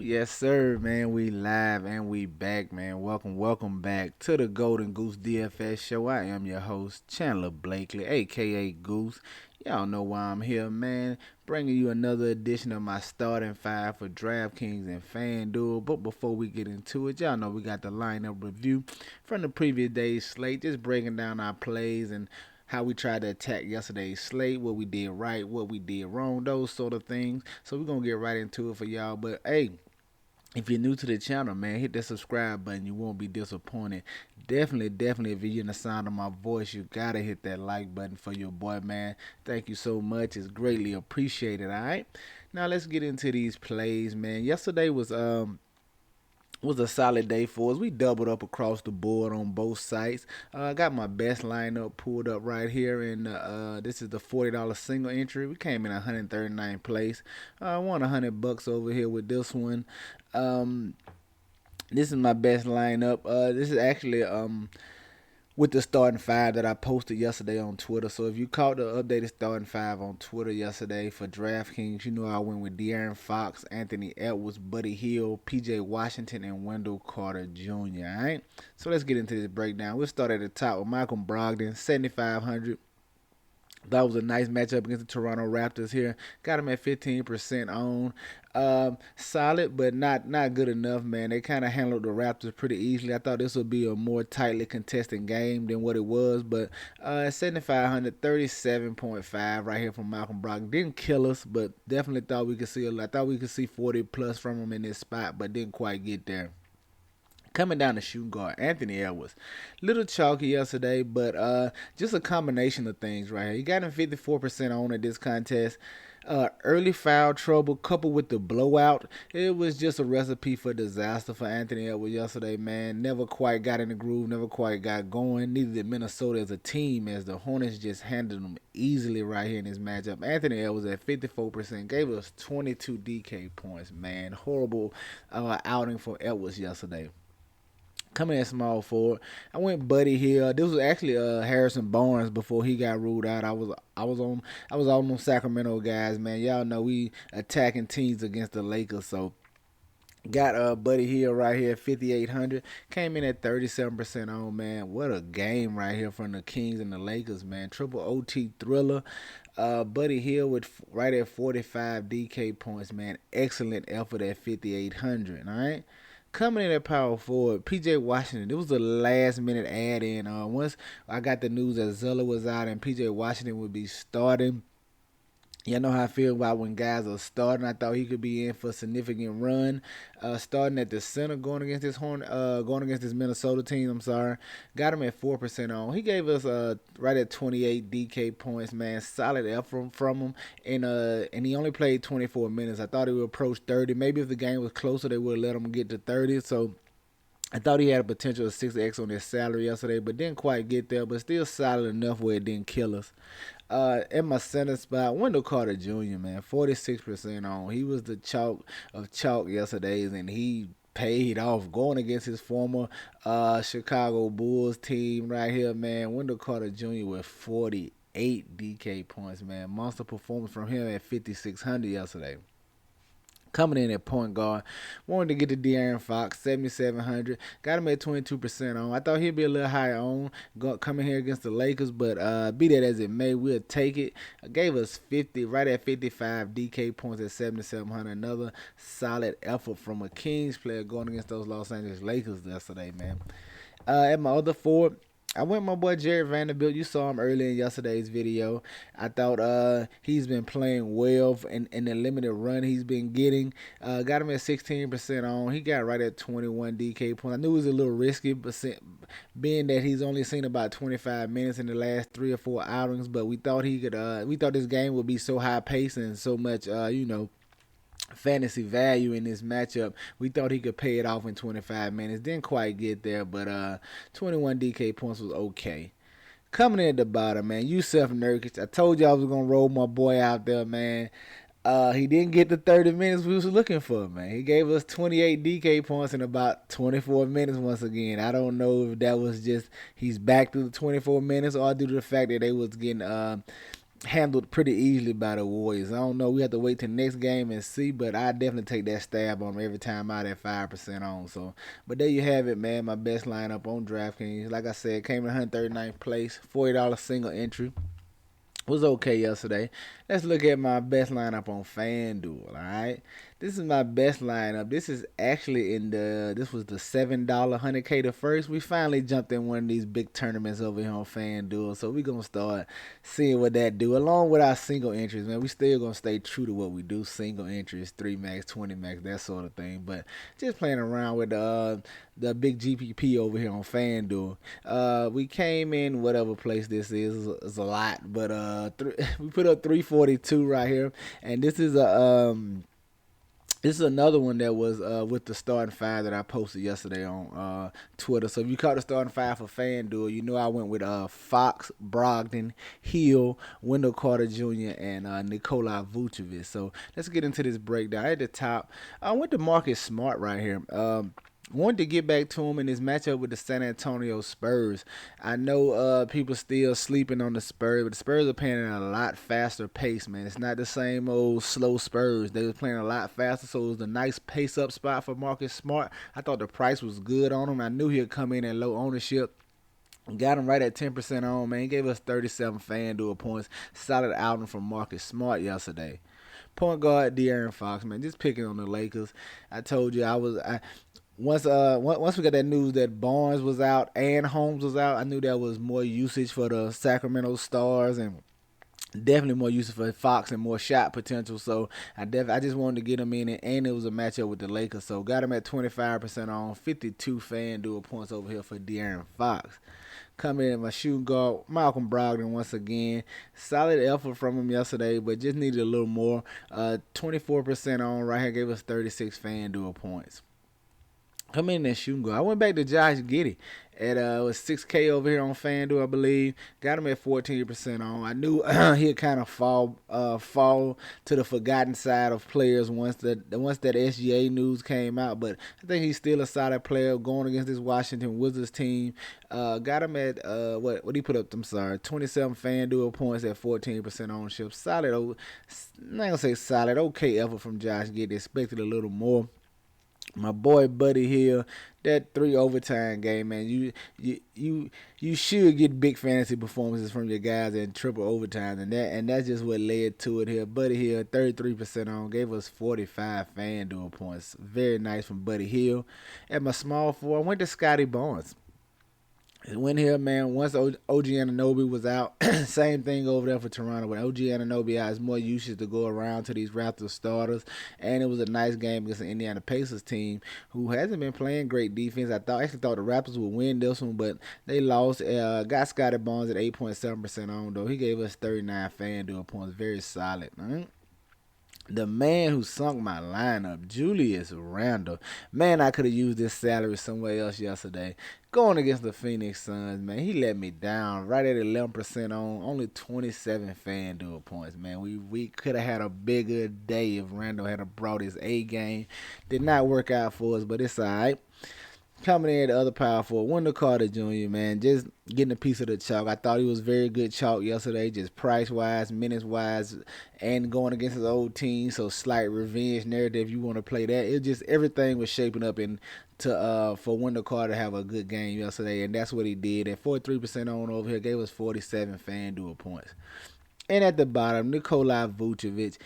Yes, sir, man. We live and we back, man. Welcome back to the Golden Goose DFS show. I am your host, Chandler Blakely, aka Goose. Y'all know why I'm here, man. Bringing you another edition of my starting five for DraftKings and FanDuel. But before we get into it, y'all know we got the lineup review from the previous day's slate, just breaking down our plays and how we tried to attack yesterday's slate, what we did right, what we did wrong, those sort of things. So we're gonna get right into it for y'all. But hey, if you're new to the channel, man, hit that subscribe button. You won't be disappointed. Definitely, if you're hearing the sound of my voice, you gotta hit that like button for your boy, man. Thank you so much. It's greatly appreciated. All right. Now let's get into these plays, man. Yesterday was a solid day for us. We doubled up across the board on both sites. I got my best lineup pulled up right here, and this is the $40 single entry. We came in 139th place. I won $100 over here with this one. Um, this is my best lineup. This is actually with the starting five that I posted yesterday on Twitter. So if you caught the updated starting five on Twitter yesterday for DraftKings, you know I went with De'Aaron Fox, Anthony Edwards, Buddy Hield, PJ Washington, and Wendell Carter Jr. All right. So let's get into this breakdown. We'll start at the top with Michael Brogdon, 7,500. That was a nice matchup against the Toronto Raptors here. Got him at 15% on. Solid, but not good enough, man. They kind of handled the Raptors pretty easily. I thought this would be a more tightly contested game than what it was, but 7,500, 37.5 right here from Malcolm Brogdon. Didn't kill us, but definitely thought we could see. I thought we could see 40 plus from him in this spot, but didn't quite get there. Coming down the shooting guard, Anthony Edwards. Little chalky yesterday, but just a combination of things right here. He got him 54% on at this contest. Early foul trouble coupled with the blowout. It was just a recipe for disaster for Anthony Edwards yesterday, man. Never quite got in the groove, never quite got going. Neither did Minnesota as a team, as the Hornets just handled them easily right here in this matchup. Anthony Edwards at 54% gave us 22 DK points, man. Horrible outing for Edwards yesterday. Coming in small forward, I went Buddy here. This was actually Harrison Barnes before he got ruled out. I was on them Sacramento guys, man. Y'all know we attacking teams against the Lakers, so got Buddy Hill right here, 5,800. Came in at 37% on, man. What a game right here from the Kings and the Lakers, man. Triple OT thriller. Buddy Hill with right at 45 DK points, man. Excellent effort at 5,800. All right. Coming in at power forward, PJ Washington. It was a last minute add in. Once I got the news that Zeller was out and PJ Washington would be starting, y'all know how I feel about when guys are starting. I thought he could be in for a significant run. Starting at the center, going against this Minnesota team. I'm sorry, got him at 4% on. He gave us right at 28 DK points, man. Solid effort from him, and he only played 24 minutes. I thought he would approach 30. Maybe if the game was closer, they would have let him get to 30. So I thought he had a potential of 6x on his salary yesterday, but didn't quite get there. But still solid enough where it didn't kill us. In my center spot, Wendell Carter Jr., man, 46% on. He was the chalk of chalk yesterday's, and he paid off going against his former Chicago Bulls team right here, man. Wendell Carter Jr. with 48 DK points, man. Monster performance from him at 5,600 yesterday. Coming in at point guard, wanted to get to De'Aaron Fox, 7,700. Got him at 22% on. I thought he'd be a little higher on coming here against the Lakers, but be that as it may, we'll take it. Gave us 50, right at 55 DK points at 7,700. Another solid effort from a Kings player going against those Los Angeles Lakers yesterday, man. At my other forward, I went with my boy Jared Vanderbilt. You saw him earlier in yesterday's video. I thought he's been playing well in the limited run he's been getting. Got him at 16% on. He got right at 21 DK points. I knew it was a little risky, but being that he's only seen about 25 minutes in the last 3 or 4 outings, but we thought he could. We thought this game would be so high paced and so much, fantasy value in this matchup. We thought he could pay it off in 25 minutes. Didn't quite get there, but 21 DK points was okay. Coming in at the bottom, man, Yusuf Nurkic. I told you I was going to roll my boy out there, man. He didn't get the 30 minutes we was looking for, man. He gave us 28 DK points in about 24 minutes once again. I don't know if that was just he's back to the 24 minutes or due to the fact that they was getting handled pretty easily by the Warriors. I don't know. We have to wait till next game and see, but I definitely take that stab on them every time out at 5% on. So, but there you have it, man. My best lineup on DraftKings. Like I said, came in 139th place, $40 single entry. Was okay yesterday. Let's look at my best lineup on FanDuel. All right, this is my best lineup. This is actually this was the $7 100K the first. We finally jumped in one of these big tournaments over here on FanDuel, so we gonna start seeing what that do. Along with our single entries, man, we still gonna stay true to what we do: single entries, 3 max, 20 max, that sort of thing. But just playing around with the big GPP over here on FanDuel. We came in whatever place this is a lot, but we put up 342 right here, and this is another one that was with the starting five that I posted yesterday on Twitter. So if you caught the starting five for FanDuel, you know I went with Fox, Brogdon, Hill, Wendell Carter Jr., and Nikola Vucevic. So let's get into this breakdown. At the top, I went to Marcus Smart right here. Wanted to get back to him in his matchup with the San Antonio Spurs. I know people still sleeping on the Spurs, but the Spurs are playing at a lot faster pace, man. It's not the same old slow Spurs. They were playing a lot faster, so it was a nice pace up spot for Marcus Smart. I thought the price was good on him. I knew he'd come in at low ownership. Got him right at 10% on, man. He gave us 37 FanDuel points. Solid outing from Marcus Smart yesterday. Point guard De'Aaron Fox, man, just picking on the Lakers. I told you once we got that news that Barnes was out and Holmes was out, I knew there was more usage for the Sacramento Stars and definitely more usage for Fox and more shot potential. So I just wanted to get him in, and it was a matchup with the Lakers. So got him at 25% on, 52 FanDuel points over here for De'Aaron Fox. Coming in my shooting guard, Malcolm Brogdon once again. Solid effort from him yesterday, but just needed a little more. 24% on right here, gave us 36 FanDuel points. Come in and shooting guard. I went back to Josh Giddey at was 6K over here on FanDuel, I believe. Got him at 14% on. I knew he'd kind of fall to the forgotten side of players once that SGA news came out, but I think he's still a solid player going against this Washington Wizards team. Got him at what he put up? I'm sorry, 27 FanDuel points at 14% ownership. Solid. I'm not gonna say solid. Okay effort from Josh Giddey. Expected a little more. My boy Buddy Hill, that 3 overtime game, man. You should get big fantasy performances from your guys in triple overtime, and that's just what led to it here. Buddy Hill, 33% on, gave us 45 FanDuel points. Very nice from Buddy Hill. At my small four, I went to Scotty Barnes. Went here, man. Once OG Anunoby was out, same thing over there for Toronto. When OG Anunoby has more usage to go around to these Raptors starters, and it was a nice game against the Indiana Pacers team, who hasn't been playing great defense. I actually thought the Raptors would win this one, but they lost. Got Scotty Barnes at 8.7% on, though. He gave us 39 FanDuel points. Very solid. Right? The man who sunk my lineup, Julius Randle. Man, I could have used this salary somewhere else yesterday. Going against the Phoenix Suns, man, he let me down right at 11% on, only 27 FanDuel points, man. We could have had a bigger day if Randle had brought his A game. Did not work out for us, but it's all right. Coming in the other power forward, Wendell Carter Jr., man, just getting a piece of the chalk. I thought he was very good chalk yesterday, just price-wise, minutes-wise, and going against his old team. So slight revenge narrative, you want to play that. It just everything was shaping up for Wendell Carter to have a good game yesterday, and that's what he did. At 43% on over here, gave us 47 FanDuel points. And at the bottom, Nikola Vucevic.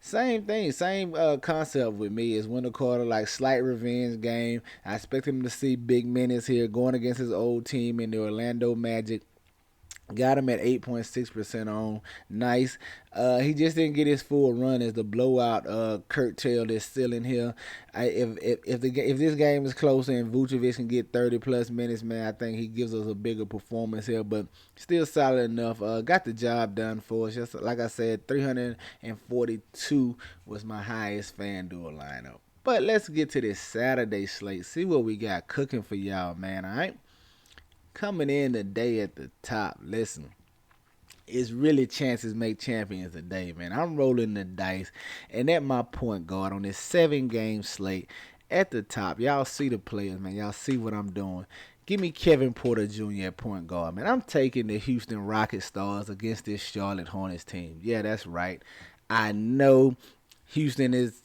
Same thing, same concept with me as Wendell Carter, like slight revenge game. I expect him to see big minutes here going against his old team in the Orlando Magic. Got him at 8.6% on. Nice. He just didn't get his full run as the blowout curtailed is still in here. If this game is closer and Vucevic can get 30 plus minutes, man, I think he gives us a bigger performance here. But still solid enough. Got the job done for us. Just like I said, 342 was my highest FanDuel lineup. But let's get to this Saturday slate. See what we got cooking for y'all, man. All right. Coming in today at the top, listen, it's really chances make champions today, man. I'm rolling the dice, and at my point guard on this 7-game slate at the top, y'all see the players, man. Y'all see what I'm doing. Give me Kevin Porter Jr. at point guard, man. I'm taking the Houston Rocket Stars against this Charlotte Hornets team. Yeah, that's right. I know Houston is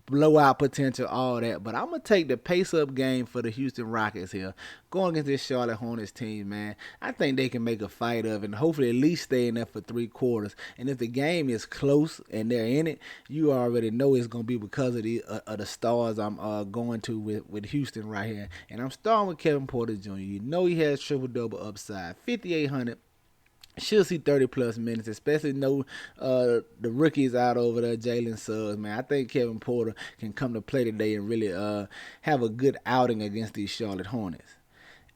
blowout potential, all that, but I'm gonna take the pace up game for the Houston Rockets here, going against this Charlotte Hornets team, man. I think they can make a fight of it and hopefully at least stay in there for 3 quarters. And if the game is close and they're in it, you already know it's gonna be because of the stars I'm going to with Houston right here. And I'm starting with Kevin Porter Jr. You know he has triple double upside, 5,800. Should see 30 plus minutes, especially know the rookies out over there, Jalen Suggs, man. I think Kevin Porter can come to play today and really have a good outing against these Charlotte Hornets.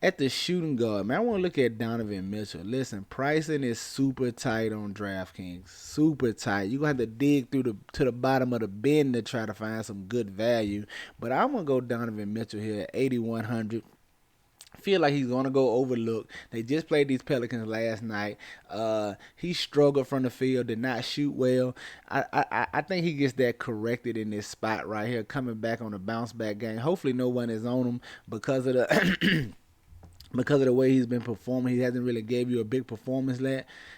At the shooting guard, man, I want to look at Donovan Mitchell. Listen, pricing is super tight on DraftKings. Super tight. You're going to have to dig to the bottom of the bin to try to find some good value. But I'm going to go Donovan Mitchell here at 8,100. Feel like he's gonna go overlooked. They just played these Pelicans last night. He struggled from the field, did not shoot well. I think he gets that corrected in this spot right here, coming back on a bounce back game. Hopefully, no one is on him because of the because of the way he's been performing. He hasn't really gave you a big performance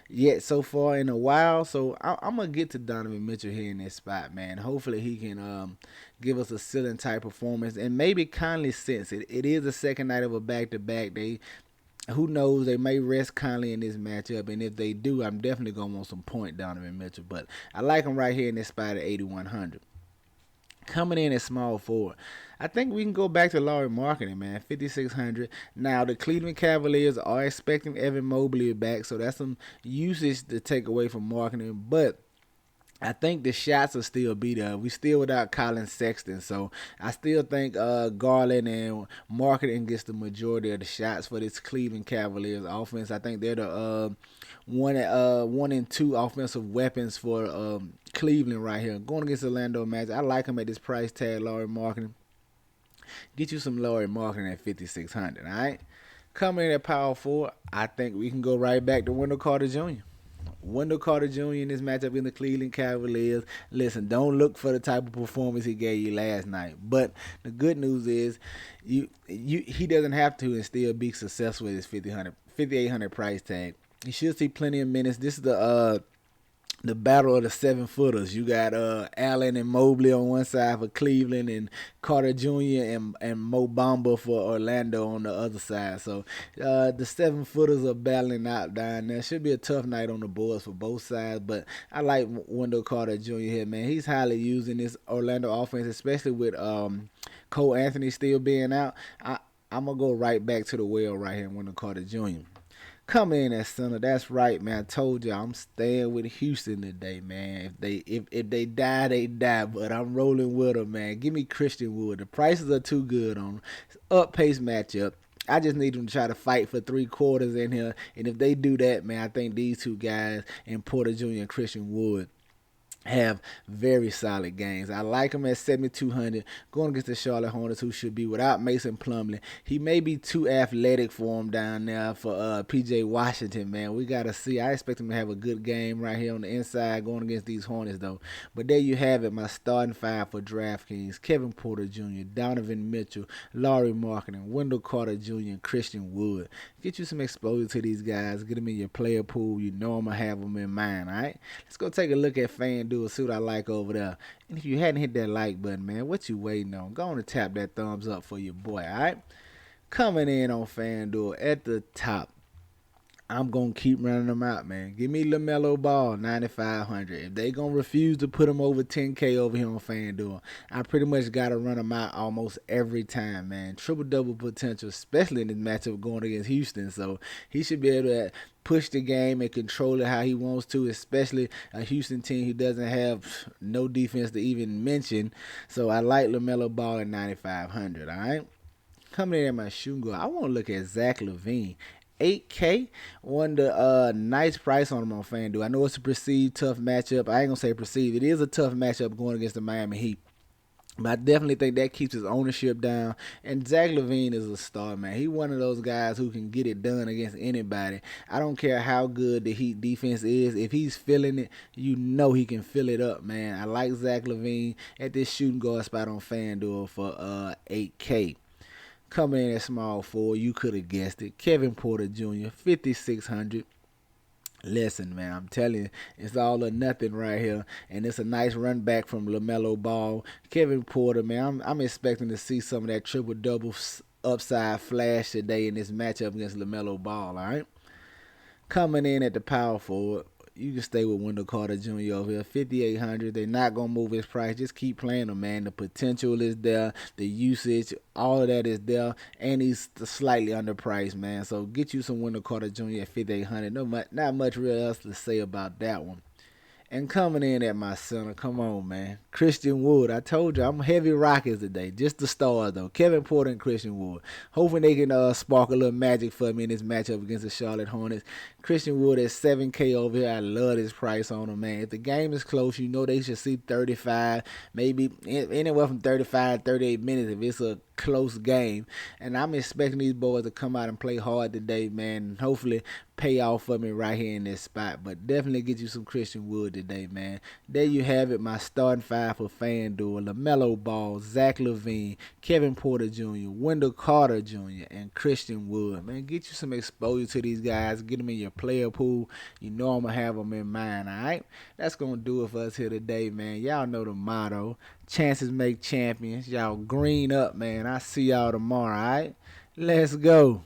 yet so far in a while. So I'm gonna get to Donovan Mitchell here in this spot, man. Hopefully he can give us a ceiling type performance and maybe Conley sense it. It is the second night of a back to back. Who knows, they may rest Conley in this matchup, and if they do, I'm definitely gonna want some point Donovan Mitchell. But I like him right here in this spot at 8,100. Coming in at small forward, I think we can go back to Lauri Markkanen, man, 5,600. Now, the Cleveland Cavaliers are expecting Evan Mobley back, so that's some usage to take away from Markkanen. But I think the shots will still be there. We still without Colin Sexton, so I still think Garland and Marketing gets the majority of the shots for this Cleveland Cavaliers offense. I think they're the one and two offensive weapons for Cleveland right here. Going against Orlando Magic, I like him at this price tag. Lauri Marketing, get you some Lauri Marketing at 5,600. All right, coming in at power forward, I think we can go right back to Wendell Carter Jr. Wendell Carter Jr. in this matchup in the Cleveland Cavaliers. Listen, don't look for the type of performance he gave you last night. But the good news is, he doesn't have to and still be successful with his 5,800 price tag. He should see plenty of minutes. This is the battle of the 7-footers. You got Allen and Mobley on one side for Cleveland and Carter Jr. and Mo Bamba for Orlando on the other side. So the 7-footers are battling out down there. Should be a tough night on the boards for both sides, but I like Wendell Carter Jr. here, man. He's highly used in this Orlando offense, especially with Cole Anthony still being out. I'm going to go right back to the well right here, Wendell Carter Jr. Coming in at center, that's right, man. I told you I'm staying with Houston today, man. If they die, they die. But I'm rolling with them, man. Give me Christian Wood. The prices are too good on them. Up pace matchup. I just need them to try to fight for 3 quarters in here. And if they do that, man, I think these two guys, and Porter Jr. and Christian Wood, have very solid games. I like him at 7,200 going against the Charlotte Hornets, who should be without Mason Plumlee. He may be too athletic for him down there for PJ Washington, man. We got to see. I expect him to have a good game right here on the inside going against these Hornets, though. But there you have it, my starting 5 for DraftKings: Kevin Porter Jr., Donovan Mitchell, Lauri Markkanen, Wendell Carter Jr., and Christian Wood. Get you some exposure to these guys. Get them in your player pool. You know I'm going to have them in mind, all right? Let's go take a look at FanDuel. See what I like over there. And if you hadn't hit that like button, man, what you waiting on? Go on and tap that thumbs up for your boy, all right? Coming in on FanDuel at the top, I'm going to keep running them out, man. Give me LaMelo Ball, 9,500. If they going to refuse to put him over 10K over here on FanDuel, I pretty much got to run him out almost every time, man. Triple-double potential, especially in this matchup going against Houston. So he should be able to push the game and control it how he wants to, especially a Houston team who doesn't have no defense to even mention. So I like LaMelo Ball at 9,500, all right? Coming in at my shooting guard, I want to look at Zach LaVine. 8K, one the nice price on him on FanDuel. I know it's a perceived tough matchup. I ain't gonna say perceived. It is a tough matchup going against the Miami Heat. But I definitely think that keeps his ownership down. And Zach LaVine is a star, man. He's one of those guys who can get it done against anybody. I don't care how good the Heat defense is. If he's feeling it, you know he can fill it up, man. I like Zach LaVine at this shooting guard spot on FanDuel for 8K. Coming in at small forward, you could have guessed it. Kevin Porter Jr., 5,600. Listen, man, I'm telling you, it's all or nothing right here, and it's a nice run back from LaMelo Ball. Kevin Porter, man, I'm expecting to see some of that triple double upside flash today in this matchup against LaMelo Ball. All right, coming in at the power forward. You can stay with Wendell Carter Jr. over here, 5,800. They're not gonna move his price. Just keep playing him, man. The potential is there, the usage, all of that is there, and he's slightly underpriced, man. So get you some Wendell Carter Jr. at 5,800. Not much real else to say about that one. And coming in at my center, come on, man. Christian Wood. I told you, I'm heavy Rockets today. Just the stars, though. Kevin Porter and Christian Wood. Hoping they can spark a little magic for me in this matchup against the Charlotte Hornets. Christian Wood at 7K over here. I love this price on him, man. If the game is close, you know they should see 35, maybe anywhere from 35 38 minutes if it's a close game. And I'm expecting these boys to come out and play hard today, man. And hopefully pay off for me right here in this spot. But definitely get you some Christian Wood today, man. There you have it, my starting five for FanDuel. LaMelo Ball, Zach LaVine, Kevin Porter Jr., Wendell Carter Jr., and Christian Wood. Man, get you some exposure to these guys. Get them in your player pool. You know I'm going to have them in mind, all right? That's going to do it for us here today, man. Y'all know the motto. Chances make champions. Y'all green up, man. I see y'all tomorrow, all right? Let's go.